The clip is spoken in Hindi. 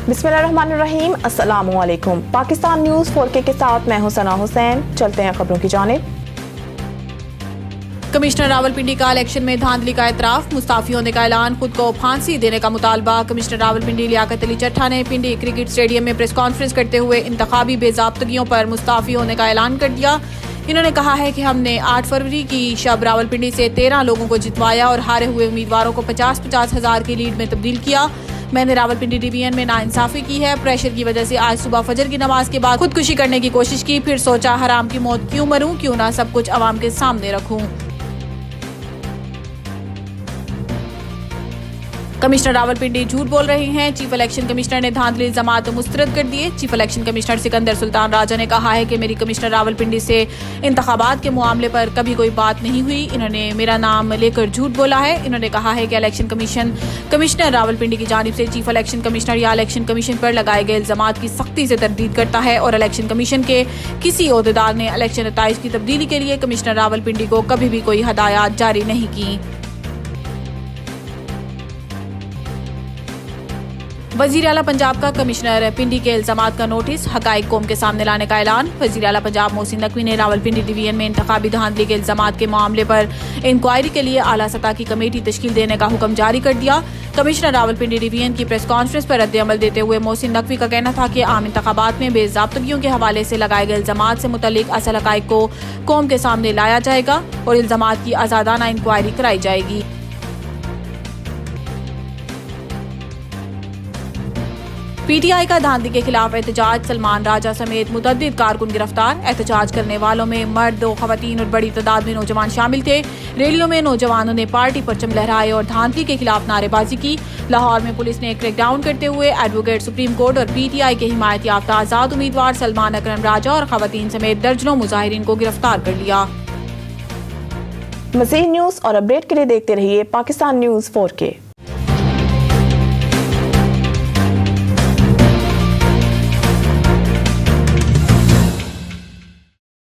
बिस्मिल्लाहिर्रहमानिर्रहीम, अस्सलामुअलैकुम। पाकिस्तान न्यूज़ 4K के साथ मैं हूं सना हुसैन। चलते हैं खबरों की जानिब। कमिश्नर रावलपिंडी का इलेक्शन में धांधली का एतराफ, मुस्ताफी होने का ऐलान, खुद को फांसी देने का मुतालबा। कमिश्नर रावलपिंडी लियाकत अली चट्ठा ने पिंडी क्रिकेट स्टेडियम में प्रेस कॉन्फ्रेंस करते हुए इंतखाबी बेजाब्तगियों पर मुस्ताफी होने का ऐलान कर दिया। इन्होंने कहा है कि हमने 8 फरवरी की शब रावलपिंडी से 13 लोगों को जितवाया और हारे हुए उम्मीदवारों को 50-50 हज़ार की लीड में तब्दील किया। मैंने रावलपिंडी डिवीजन में नाइंसाफी की है। प्रेशर की वजह से आज सुबह फजर की नमाज के बाद खुदकुशी करने की कोशिश की, फिर सोचा हराम की मौत क्यों मरूं, क्यों ना सब कुछ अवाम के सामने रखूं। कमिश्नर रावलपिंडी झूठ बोल रहे हैं। चीफ इलेक्शन कमिश्नर ने धांधली इल्जामात मुस्तरद कर दिए। Chief election commissioner Sikandar Sultan Raja ने कहा है कि मेरी कमिश्नर रावलपिंडी से इंतखाबात के मामले पर कभी कोई बात नहीं हुई। इन्होंने मेरा नाम लेकर झूठ बोला है। इन्होंने कहा है कि इलेक्शन कमिश्नर रावलपिंडी की जानिब से चीफ इलेक्शन कमिश्नर या इलेक्शन कमीशन पर लगाए गए इल्जामात की सख्ती से तरदीद करता है और इलेक्शन कमीशन के किसी ओहदेदार ने इलेक्शन नताइज की तब्दीली के लिए कमिश्नर रावलपिंडी को कभी भी कोई हदायत जारी नहीं की। वजीर आला पंजाब का कमिश्नर पिंडी के इल्जामात का नोटिस, हकाइक कौम के सामने लाने का ऐलान। वजीर आला पंजाब मोहसिन नकवी ने रावलपिंडी डिवीजन में इंतखाबी धांधली के इल्जामात के मामले पर इंक्वायरी के लिए आला सतह की कमेटी तश्कील देने का हुक्म जारी कर दिया। कमिश्नर रावलपिंडी डिवीजन की प्रेस कॉन्फ्रेंस पर रद्द-ए-अमल देते हुए मोहसिन नकवी का कहना था कि आम इंतखाबात में बेज़ाब्तगियों के हवाले से लगाए गए इल्जामात से मुतल्लिक असल हकाइक को कौम के सामने लाया जाएगा और इल्जामात की आज़ादाना इंक्वायरी कराई जाएगी। पीटीआई का धांधली के खिलाफ एहतजाज, सलमान राजा समेत मुतअद्दिद कारकुन गिरफ्तार। एहतजाज करने वालों में मर्द, खवातीन और बड़ी तादाद में नौजवान शामिल थे। रैलियों में नौजवानों ने पार्टी परचम लहराए और धांधली के खिलाफ नारेबाजी की। लाहौर में पुलिस ने क्रैकडाउन करते हुए एडवोकेट सुप्रीम कोर्ट और पीटीआई के हिमायत याफ्ता आजाद उम्मीदवार सलमान अकरम राजा और खवातीन समेत दर्जनों मुजाहिरीन को गिरफ्तार कर लिया। मज़ीद न्यूज़ और अपडेट के लिए देखते रहिए पाकिस्तान न्यूज़ 4K।